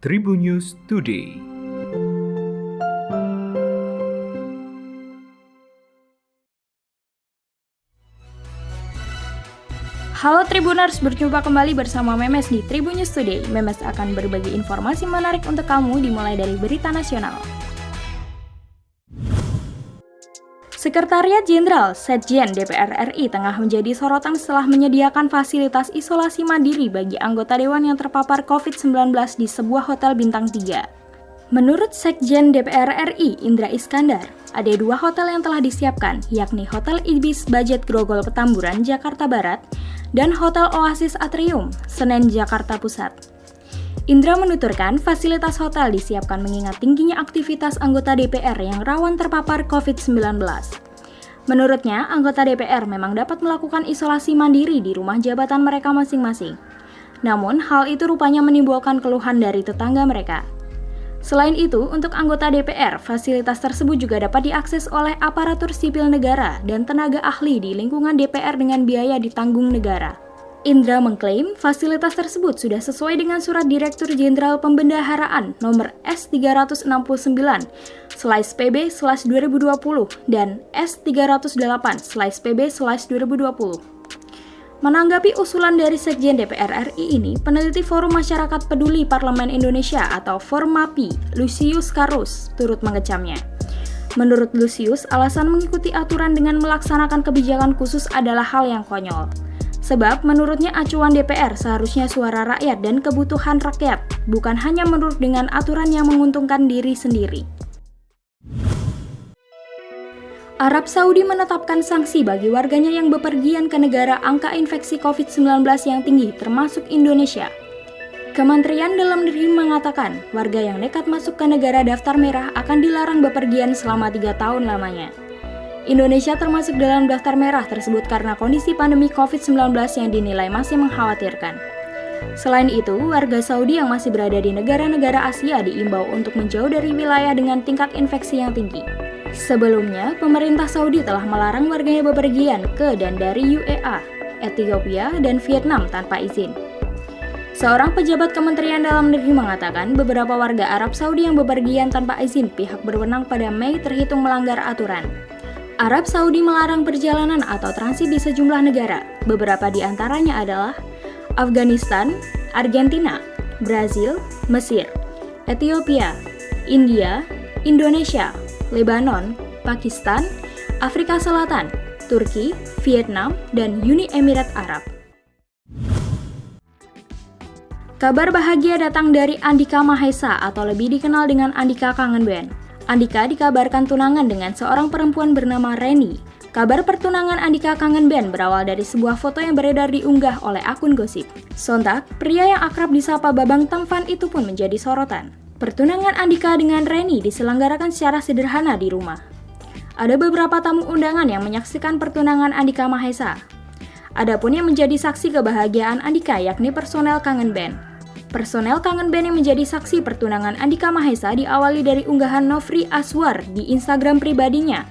Tribun News Today. Halo Tribuners, berjumpa kembali bersama Memes di Tribun News Today. Memes akan berbagi informasi menarik untuk kamu dimulai dari berita nasional. Sekretariat Jenderal Setjen DPR RI tengah menjadi sorotan setelah menyediakan fasilitas isolasi mandiri bagi anggota dewan yang terpapar COVID-19 di sebuah hotel bintang 3. Menurut Sekjen DPR RI, Indra Iskandar, ada 2 hotel yang telah disiapkan, yakni Hotel Ibis Budget Grogol Petamburan, Jakarta Barat, dan Hotel Oasis Atrium, Senen, Jakarta Pusat. Indra menuturkan fasilitas hotel disiapkan mengingat tingginya aktivitas anggota DPR yang rawan terpapar COVID-19. Menurutnya, anggota DPR memang dapat melakukan isolasi mandiri di rumah jabatan mereka masing-masing. Namun, hal itu rupanya menimbulkan keluhan dari tetangga mereka. Selain itu, untuk anggota DPR, fasilitas tersebut juga dapat diakses oleh aparatur sipil negara dan tenaga ahli di lingkungan DPR dengan biaya ditanggung negara. Indra mengklaim fasilitas tersebut sudah sesuai dengan Surat Direktur Jenderal Pembendaharaan nomor S369/PB/2020 dan S308/PB/2020. Menanggapi usulan dari Sekjen DPR RI ini, peneliti Forum Masyarakat Peduli Parlemen Indonesia atau Formapi, Lucius Karus, turut mengecamnya. Menurut Lucius, alasan mengikuti aturan dengan melaksanakan kebijakan khusus adalah hal yang konyol. Sebab menurutnya acuan DPR seharusnya suara rakyat dan kebutuhan rakyat, bukan hanya menurut dengan aturan yang menguntungkan diri sendiri. Arab Saudi menetapkan sanksi bagi warganya yang bepergian ke negara angka infeksi COVID-19 yang tinggi, termasuk Indonesia. Kementerian Dalam Negeri mengatakan, warga yang nekat masuk ke negara daftar merah akan dilarang bepergian selama 3 tahun lamanya. Indonesia termasuk dalam daftar merah tersebut karena kondisi pandemi COVID-19 yang dinilai masih mengkhawatirkan. Selain itu, warga Saudi yang masih berada di negara-negara Asia diimbau untuk menjauh dari wilayah dengan tingkat infeksi yang tinggi. Sebelumnya, pemerintah Saudi telah melarang warganya bepergian ke dan dari UEA, Ethiopia, dan Vietnam tanpa izin. Seorang pejabat Kementerian Dalam Negeri mengatakan beberapa warga Arab Saudi yang bepergian tanpa izin pihak berwenang pada Mei terhitung melanggar aturan. Arab Saudi melarang perjalanan atau transit di sejumlah negara. Beberapa di antaranya adalah Afghanistan, Argentina, Brazil, Mesir, Ethiopia, India, Indonesia, Lebanon, Pakistan, Afrika Selatan, Turki, Vietnam, dan Uni Emirat Arab. Kabar bahagia datang dari Andika Mahesa atau lebih dikenal dengan Andika Kangen Band. Andika dikabarkan tunangan dengan seorang perempuan bernama Reni. Kabar pertunangan Andika Kangen Band berawal dari sebuah foto yang beredar diunggah oleh akun gosip. Sontak, pria yang akrab disapa Babang Tampan itu pun menjadi sorotan. Pertunangan Andika dengan Reni diselenggarakan secara sederhana di rumah. Ada beberapa tamu undangan yang menyaksikan pertunangan Andika Mahesa. Adapun yang menjadi saksi kebahagiaan Andika yakni personel Kangen Band. Personel Kangen Band yang menjadi saksi pertunangan Andika Mahesa diawali dari unggahan Nofri Aswar di Instagram pribadinya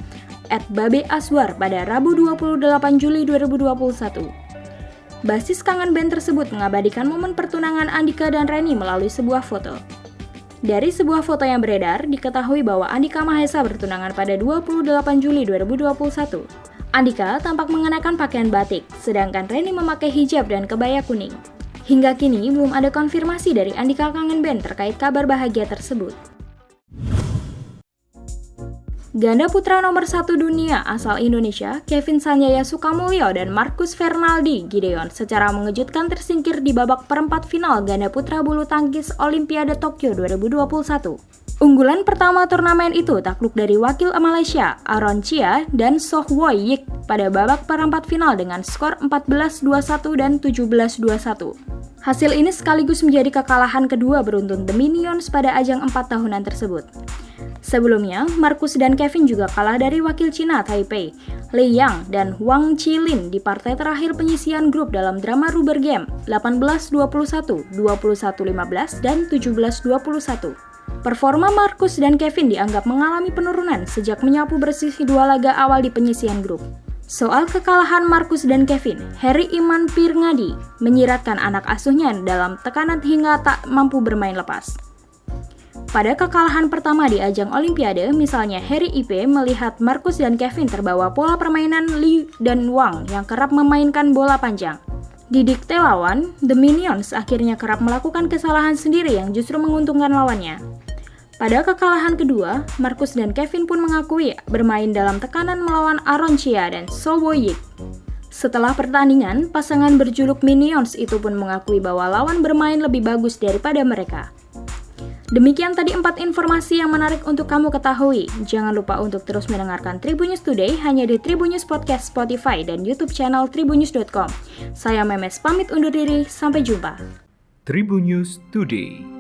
@babeaswar pada Rabu 28 Juli 2021. Basis Kangen Band tersebut mengabadikan momen pertunangan Andika dan Reni melalui sebuah foto. Dari sebuah foto yang beredar, diketahui bahwa Andika Mahesa bertunangan pada 28 Juli 2021. Andika tampak mengenakan pakaian batik, sedangkan Reni memakai hijab dan kebaya kuning. Hingga kini, belum ada konfirmasi dari Andika Kangen Band terkait kabar bahagia tersebut. Ganda putra nomor 1 dunia asal Indonesia, Kevin Sanjaya Sukamulyo dan Marcus Fernaldi Gideon secara mengejutkan tersingkir di babak perempat final ganda putra bulu tangkis Olimpiade Tokyo 2021. Unggulan pertama turnamen itu takluk dari wakil Malaysia, Aaron Chia dan Soh Woi Yik pada babak perempat final dengan skor 14-21 dan 17-21. Hasil ini sekaligus menjadi kekalahan kedua beruntun The Minions pada ajang 4 tahunan tersebut. Sebelumnya, Marcus dan Kevin juga kalah dari wakil Cina Taipei, Lei Yang dan Wang Qilin di partai terakhir penyisihan grup dalam drama rubber game 18-21, 21-15, dan 17-21. Performa Marcus dan Kevin dianggap mengalami penurunan sejak menyapu bersih 2 laga awal di penyisihan grup. Soal kekalahan Marcus dan Kevin, Harry Iman Pirngadi menyiratkan anak asuhnya dalam tekanan hingga tak mampu bermain lepas. Pada kekalahan pertama di ajang Olimpiade, misalnya Harry Ipe melihat Marcus dan Kevin terbawa pola permainan Liu dan Wang yang kerap memainkan bola panjang. Didikte lawan, The Minions akhirnya kerap melakukan kesalahan sendiri yang justru menguntungkan lawannya. Pada kekalahan kedua, Marcus dan Kevin pun mengakui bermain dalam tekanan melawan Aaron Chia dan So Bo-yik. Setelah pertandingan, pasangan berjuluk Minions itu pun mengakui bahwa lawan bermain lebih bagus daripada mereka. Demikian tadi 4 informasi yang menarik untuk kamu ketahui. Jangan lupa untuk terus mendengarkan Tribun News Today hanya di Tribun News Podcast, Spotify, dan YouTube channel tribunnews.com. Saya Memes pamit undur diri, sampai jumpa. Tribun News Today.